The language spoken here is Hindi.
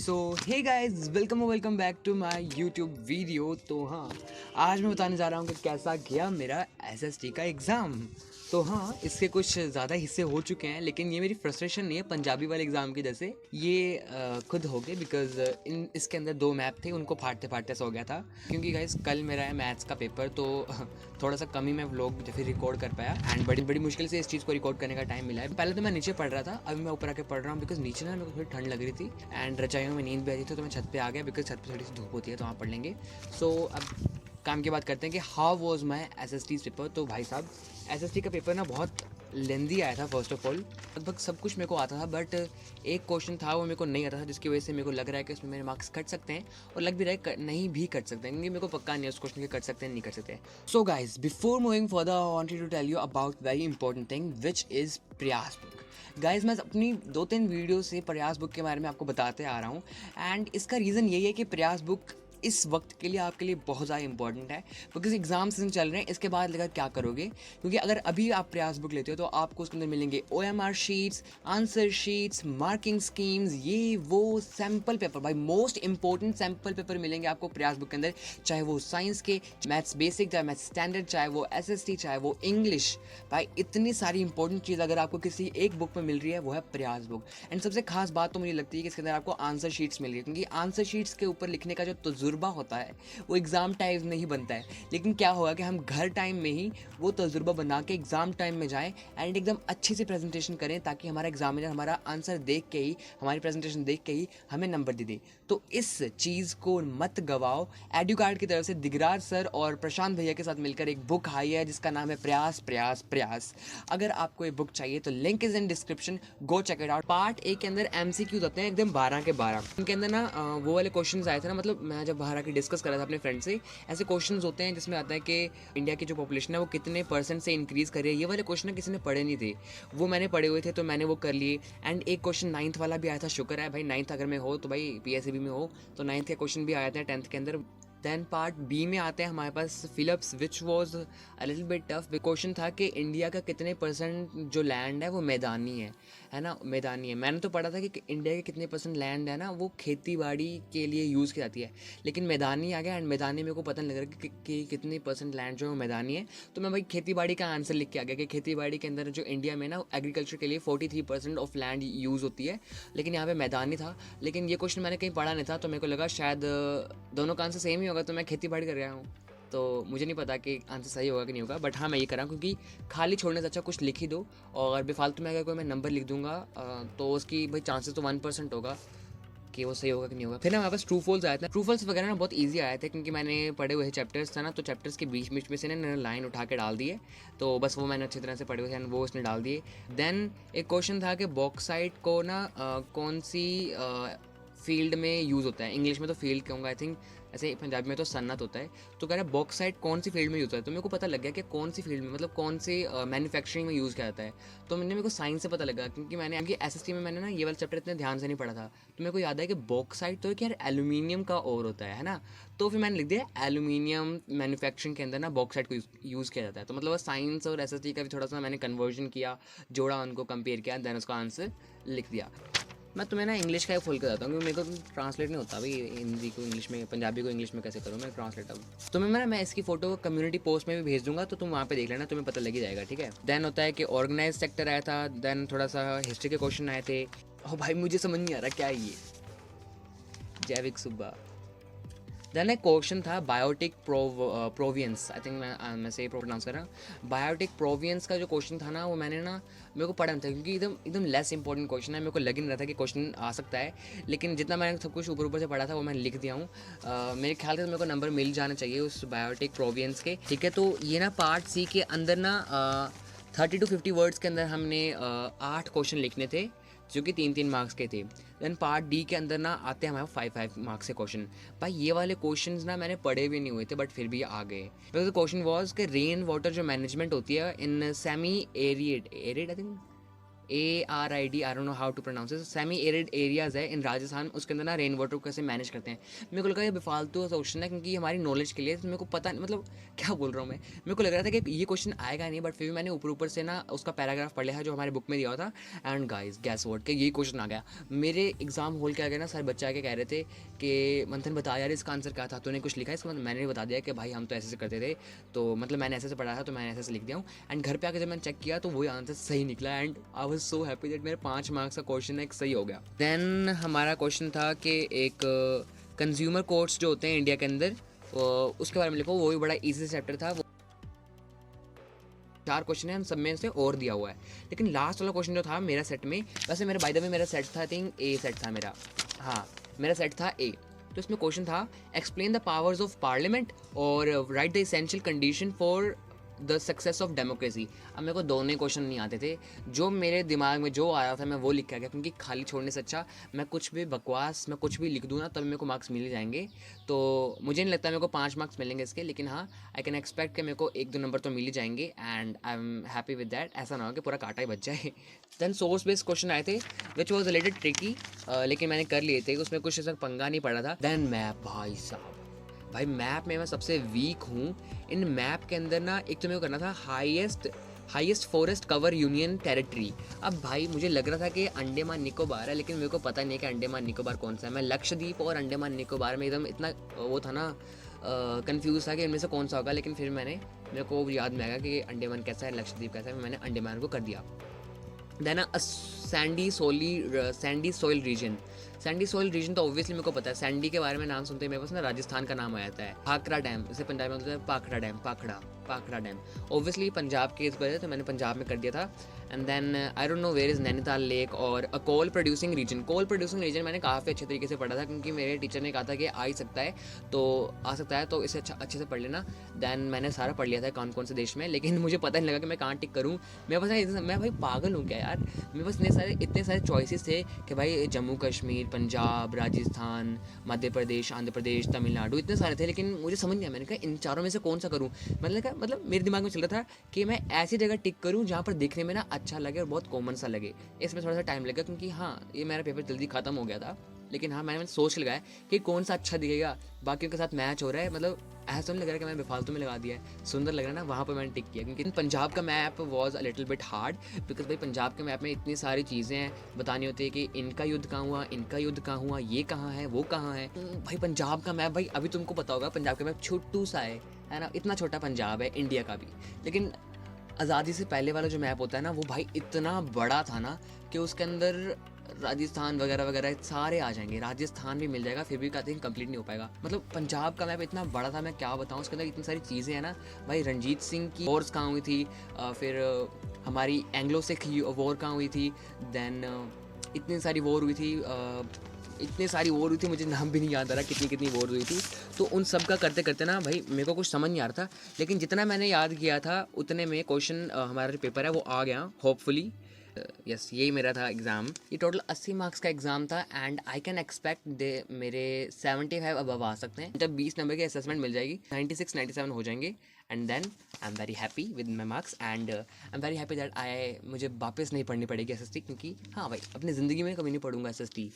So hey guys, welcome back to my YouTube video. तो हाँ, आज मैं बताने जा रहा हूँ कि कैसा गया मेरा एसएसटी का एग्ज़ाम। तो हाँ, इसके कुछ ज़्यादा हिस्से हो चुके हैं, लेकिन ये मेरी फ्रस्ट्रेशन नहीं है पंजाबी वाले एग्ज़ाम की जैसे। ये खुद हो गए बिकॉज इसके अंदर 2 मैप थे, उनको फाड़ते फाड़ते सो गया था। क्योंकि गाइस कल मेरा है मैथ्स का पेपर, तो थोड़ा सा कम ही मैं व्लॉग फिर रिकॉर्ड कर पाया एंड बड़ी बड़ी मुश्किल से इस चीज़ को रिकॉर्ड करने का टाइम मिला है। पहले तो मैं नीचे पढ़ रहा था, अभी मैं ऊपर आके पढ़ रहा हूँ बिकॉज नीचे ना मेरे को थोड़ी ठंड लग रही थी एंड रजाइयों में नींद भी आ रही थी। तो मैं छत पे आ गया बिकॉज छत पे थोड़ी सी धूप होती है, तो वहाँ पढ़ लेंगे। सो अब काम की बात करते हैं कि how was my SST paper. तो भाई साहब, एसएसटी का पेपर ना बहुत लेंदी आया था। फर्स्ट ऑफ ऑल लगभग सब कुछ मेरे को आता था, बट एक क्वेश्चन था वो मेरे को नहीं आता था, जिसकी वजह से मेरे को लग रहा है कि उसमें मेरे मार्क्स कट सकते हैं, और लग भी रहा है नहीं भी कट सकते हैं, क्योंकि मेरे को पक्का नहीं है उस क्वेश्चन के कट सकते हैं नहीं कर सकते। So guys, before moving further I wanted to tell you about very important thing which is Prayas book. Guys, मैं अपनी 2-3 वीडियो से प्रयास बुक के बारे में आपको बताते आ रहा हूँ एंड इसका रीज़न यही है कि प्रयास बुक इस वक्त के लिए आपके लिए बहुत ज़्यादा इंपॉर्टेंट है, बिकॉज एग्जाम सीजन चल रहे हैं। इसके बाद लेकर क्या करोगे, क्योंकि अगर अभी आप प्रयास बुक लेते हो तो आपको उसके अंदर मिलेंगे OMR sheets, answer sheets, marking schemes, ये वो सैम्पल पेपर, भाई मोस्ट इंपॉर्टेंट सैम्पल पेपर मिलेंगे आपको प्रयास बुक के अंदर। चाहे वो साइंस के, मैथ्स बेसिक, चाहे मैथ्स स्टैंडर्ड, चाहे वो SST, चाहे वो इंग्लिश। भाई इतनी सारी इंपॉर्टेंट चीज़ अगर आपको किसी एक बुक में मिल रही है वो है प्रयास बुक। एंड सबसे खास बात तो मुझे लगती है कि इसके अंदर आपको आंसर शीट्स मिल रही है, क्योंकि आंसर शीट्स के ऊपर लिखने का जो तजुर्बा होता है वो एग्ज़ाम टाइम में ही बनता है। लेकिन क्या होगा कि हम घर टाइम में ही वो तजुर्बा बना के एग्ज़ाम टाइम में जाएं एंड एकदम अच्छे से प्रेजेंटेशन करें, ताकि हमारा एग्जामिनर हमारा आंसर देख के ही, हमारी प्रेजेंटेशन देख के ही हमें नंबर दे दे। तो इस चीज़ को मत गवाओ। एडुकार्ड की तरफ से दिगराज सर और प्रशांत भैया के साथ मिलकर एक बुक आई है जिसका नाम है प्रयास प्रयास प्रयास। अगर आपको ये बुक चाहिए तो link is in description, go check it out. Part A के अंदर MCQs होते हैं एकदम 12 के 12। उनके अंदर ना वो वाले क्वेश्चंस आए थे ना, मतलब मैं जब बाहर आके डिस्कस कर रहा था अपने फ्रेंड से, ऐसे क्वेश्चंस होते हैं जिसमें आता है कि इंडिया की जो पॉपुलेशन है वो कितने % से इंक्रीज़ कर रही है। ये वाले क्वेश्चन किसी ने पढ़े नहीं थे, वो मैंने पढ़े हुए थे, तो मैंने वो कर लिए। एंड एक क्वेश्चन 9th वाला भी आया था। शुक्र है भाई 9th अगर मैं हो तो भाई PSCB में हो, तो 9th का क्वेश्चन भी आया था 10th के अंदर। देन पार्ट बी में आते हैं हमारे पास फिलिप्स, which was a little bit tough. Question था कि इंडिया का कितने % जो लैंड है वो मैदानी है ना, मैदानी है। मैंने तो पढ़ा था कि इंडिया के कितने % लैंड है ना वो खेती बाड़ी के लिए यूज़ की जाती है, लेकिन मैदानी आ गया एंड मैदानी मेरे को पता नहीं लग रहा कि कितने % लैंड जो है मैदानी है। तो मैं भाई खेती बाड़ी का आंसर लिख के आ गया कि खेती बाड़ी के अंदर जो इंडिया में ना एग्रीकल्चर के लिए 43% ऑफ लैंड यूज़ होती है, लेकिन यहाँ पे मैदानी था। लेकिन ये क्वेश्चन मैंने कहीं पढ़ा नहीं था, तो मेरे को लगा शायद दोनों का आंसर सेम ही होगा, तो मैं खेती बाड़ी कर रहा हूँ। तो मुझे नहीं पता कि आंसर सही होगा कि नहीं होगा, बट हाँ मैं ये कर रहा हूँ, क्योंकि खाली छोड़ने से अच्छा कुछ लिख ही दो। और बेफालतू में अगर कोई मैं नंबर लिख दूंगा तो उसकी भाई चांसेस तो 1% होगा कि वो सही होगा कि नहीं होगा। फिर ना हमारे पास ट्रू फॉल्स आए थे। ट्रू फॉल्स वगैरह ना बहुत इजी आए थे, क्योंकि मैंने पढ़े हुए चैप्टर्स था ना, तो चैप्टर्स के बीच बीच में से ना लाइन उठा के डाल दिए, तो बस वो मैंने अच्छी तरह से पढ़े हुए थे वो उसने डाल दिए। देन एक क्वेश्चन था कि बॉक्साइट को ना कौन सी फील्ड में यूज़ होता है। इंग्लिश में तो फील्ड कहूँगा आई थिंक, ऐसे पंजाबी में तो सन्नत होता है। तो कह रहा है बॉक्साइट कौन सी फील्ड में यूज़ होता है, तो मेरे को पता लग गया कि कौन सी फील्ड में, मतलब कौन से मैन्युफैक्चरिंग में यूज़ किया जाता है। तो मेरे को साइंस से पता लगा, क्योंकि मैंने SST में मैंने ना ये वाला चैप्टर इतने ध्यान से नहीं पढ़ा था। तो मेरे को याद है कि बॉक्साइट तो यार एल्यूमिनियम का और होता है ना, तो फिर मैंने लिख दिया एल्यूमिनियम मैन्युफैक्चरिंग के अंदर ना बॉक्साइट को यूज़ किया जाता है। तो मतलब साइंस और SST का भी थोड़ा सा मैंने कन्वर्जन किया, जोड़ा, उनको कंपेयर किया, देन उसका आंसर लिख दिया। मैं तुम्हें ना इंग्लिश का फुल कर देता हूँ, क्योंकि मेरे को ट्रांसलेट नहीं होता भाई, हिंदी को इंग्लिश में, पंजाबी को इंग्लिश में कैसे करूँ मैं ट्रांसलेट। अब तुम्हें मैं इसकी फोटो कम्युनिटी पोस्ट में भी भेज दूंगा, तो तुम वहाँ पे देख लेना, तुम्हें पता लग ही जाएगा, ठीक है। देन होता है कि ऑर्गेनाइज सेक्टर आया था, देन थोड़ा सा हिस्ट्री के क्वेश्चन आए थे। ओ भाई मुझे समझ नहीं आ रहा क्या है ये, जैविक सुब्बा। देन एक क्वेश्चन था बायोटिक प्रोवियंस, आई थिंक मैं सही प्रोनाउंस कर रहा हूँ। बायोटिक प्रोवियंस का जो क्वेश्चन था ना वो मेरे को पढ़ा नहीं था, क्योंकि एकदम लेस इंपॉर्टेंट क्वेश्चन है। मेरे को लग ही नहीं रहा था कि क्वेश्चन आ सकता है, लेकिन जितना मैंने सब कुछ ऊपर ऊपर से पढ़ा था वो मैंने लिख दिया हूँ। मेरे ख्याल से मेरे को नंबर मिल जाना चाहिए उस बायोटिक प्रोवियंस के, ठीक है। तो ये ना पार्ट सी के अंदर ना 30 to 50 वर्ड्स के अंदर हमने 8 क्वेश्चन लिखने थे, जो कि 3-3 मार्क्स के थे। देन पार्ट डी के अंदर ना आते हैं हमारे 5-5 मार्क्स के क्वेश्चन। भाई ये वाले क्वेश्चंस ना मैंने पढ़े भी नहीं हुए थे, बट फिर भी आ गए। बिकॉज द क्वेश्चन वाज कि रेन वाटर जो मैनेजमेंट होती है in semi arid I think ARID, I don't know how to pronounce it, semi arid areas है इन राजस्थान, उसके अंदर ना रेन वाटर को कैसे मैनेज करते हैं। मेरे को लगा ये बेफालतू क्वेश्चन है क्योंकि हमारी नॉलेज के लिए, तो मेरे को पता नहीं, मतलब क्या बोल रहा हूँ मैं, मेरे को लग रहा था कि ये क्वेश्चन आएगा नहीं, बट फिर भी मैंने ऊपर ऊपर से ना उसका पैराग्राफ पढ़ लिया जो हमारे बुक में दिया हुआ था। एंड गाइस गैस व्हाट कि ये क्वेश्चन आ गया मेरे एग्जाम हॉल के आगे ना। सारे बच्चे आके कह रहे थे कि मंथन बता यार इसका आंसर क्या था, तूने कुछ लिखा है इसका, मतलब मैंने बता दिया कि भाई हम तो ऐसे से करते थे, तो मतलब मैंने ऐसे से पढ़ा था तो मैंने ऐसे से लिख दिया हूँ। एंड घर पे आके जब मैंने चेक किया तो वही आंसर सही निकला and I was so happy that मेरे 5 मार्क्स का क्वेश्चन एक सही हो गया। देन हमारा क्वेश्चन था कि एक कंज्यूमर कोर्ट्स जो होते हैं इंडिया के अंदर, उसके बारे में लिखो। वो भी बड़ा ईजी चैप्टर था, 4 क्वेश्चन है, हम सब में से और दिया हुआ है। लेकिन लास्ट वाला क्वेश्चन जो था मेरा सेट में, वैसे मेरा बाय द वे मेरा सेट था, आई थिंक ए सेट था मेरा, हाँ मेरा सेट था ए। तो इसमें क्वेश्चन था explain the powers of parliament और write the essential condition for the success of democracy. अब मेरे को दोनों क्वेश्चन नहीं आते थे, जो मेरे दिमाग में जो आ रहा था मैं वो लिख के आ गया, क्योंकि खाली छोड़ने से अच्छा मैं कुछ भी बकवास, मैं कुछ भी लिख दूँ ना तब मेरे को मार्क्स मिल जाएंगे। तो मुझे नहीं लगता मेरे को 5 मार्क्स मिलेंगे इसके, लेकिन हाँ आई कैन एक्सपेक्ट कि मेरे को 1-2 नंबर तो मिल ही जाएंगे and I am happy with that. ऐसा ना हो कि पूरा काटा ही बच जाए। देन सोर्स बेस्ड क्वेश्चन आए थे विच वॉज रिलेटेड ट्रिकी, लेकिन मैंने कर लिए थे, उसमें कुछ ऐसा पंगा नहीं पड़ा था। देन मैप, भाई साहब, भाई मैप में मैं सबसे वीक हूँ। इन मैप के अंदर ना एक तो मेरे को करना था highest forest cover union territory. अब भाई मुझे लग रहा था कि अंडमान निकोबार है, लेकिन मेरे को पता नहीं है कि अंडमान निकोबार कौन सा है। मैं लक्षद्वीप और अंडमान निकोबार में एकदम इतना वो था ना, कंफ्यूज था कि इनमें से कौन सा होगा। लेकिन फिर मेरे को याद में आया कि अंडमान कैसा है, लक्षद्वीप कैसा है, मैंने अंडमान को कर दिया। Then sandy soil region. Sandy soil region तो ऑब्वियसली मेरे को पता है, सैंडी के बारे में नाम सुनते ही मेरे पास ना राजस्थान का नाम आ जाता है। भाखड़ा डैम, इसे पंजाब में बोलते हैं पाखड़ा डैम, पाखड़ा डैम ऑब्वियसली पंजाब के इस वजह, तो मैंने पंजाब में कर दिया था। And then I don't know where is Nainital lake और a coal producing region. Coal producing region मैंने काफ़ी अच्छे तरीके से पढ़ा था, क्योंकि मेरे टीचर ने कहा था कि आ सकता है तो इसे अच्छे से पढ़ लेना। देन मैंने सारा पढ़ लिया था कौन कौन से देश में, लेकिन मुझे पता नहीं लगा कि मैं कहाँ टिक करूँ। मेरे पास मैं भाई पागल हूँ क्या यार, मेरे पास इतने सारे चॉइसेस थे कि भाई जम्मू कश्मीर, पंजाब, राजस्थान, मध्य प्रदेश, आंध्र प्रदेश, तमिलनाडु, इतने सारे थे, लेकिन मुझे समझ नहीं आया। मैंने कहा इन चारों में से कौन सा करूँ। मतलब मेरे दिमाग में चल रहा था कि मैं ऐसी जगह टिक करूँ जहाँ पर देखने में ना अच्छा लगे और बहुत कॉमन सा लगे। इसमें थोड़ा सा टाइम लगा, क्योंकि हाँ ये मेरा पेपर जल्दी खत्म हो गया था। लेकिन हाँ मैंने सोच लगाया कि कौन सा अच्छा दिखेगा, बाकियों के साथ मैच हो रहा है, मतलब ऐसा नहीं लग रहा है कि मैंने बेफालतू में लगा दिया है, सुंदर लग रहा है ना, वहाँ पर मैंने टिक किया। क्योंकि पंजाब का map was a little bit hard, because भाई पंजाब के मैप में इतनी सारी चीज़ें हैं बतानी होती है कि इनका युद्ध कहाँ हुआ, इनका युद्ध कहाँ हुआ, ये कहाँ है, वो कहाँ है। भाई पंजाब का मैप, भाई अभी तुमको पता होगा पंजाब का मैप छोटू सा है ना, इतना छोटा पंजाब है इंडिया का भी। लेकिन आज़ादी से पहले वाला जो मैप होता है ना, वो भाई इतना बड़ा था ना कि उसके अंदर राजस्थान वगैरह वगैरह सारे आ जाएंगे, राजस्थान भी मिल जाएगा, फिर भी कहते हैं कंप्लीट नहीं हो पाएगा। मतलब पंजाब का मैप इतना बड़ा था, मैं क्या बताऊँ, उसके अंदर इतनी सारी चीज़ें हैं ना भाई। रंजीत सिंह की वॉर्स कहाँ हुई थी, फिर हमारी एंग्लो सिख वॉर कहाँ हुई थी, देन इतनी सारी वॉर हुई थी, मुझे नाम भी नहीं याद आ रहा कितनी वॉर हुई थी। तो उन सब का करते करते ना भाई मेरे को कुछ समझ नहीं आ रहा था, लेकिन जितना मैंने याद किया था उतने में क्वेश्चन हमारा जो पेपर है वो आ गया होपफुली। यस यही मेरा था एग्ज़ाम। ये टोटल 80 मार्क्स का एग्ज़ाम था एंड आई कैन एक्सपेक्ट मेरे 75 अबव आ सकते हैं। जब 20 नंबर की असेसमेंट मिल जाएगी 96-97 हो जाएंगे and then I am very happy with my marks and I am very happy that मुझे वापस नहीं पढ़नी पड़ेगी SST, क्योंकि हाँ भाई अपनी ज़िंदगी में कभी नहीं पढ़ूंगा SST।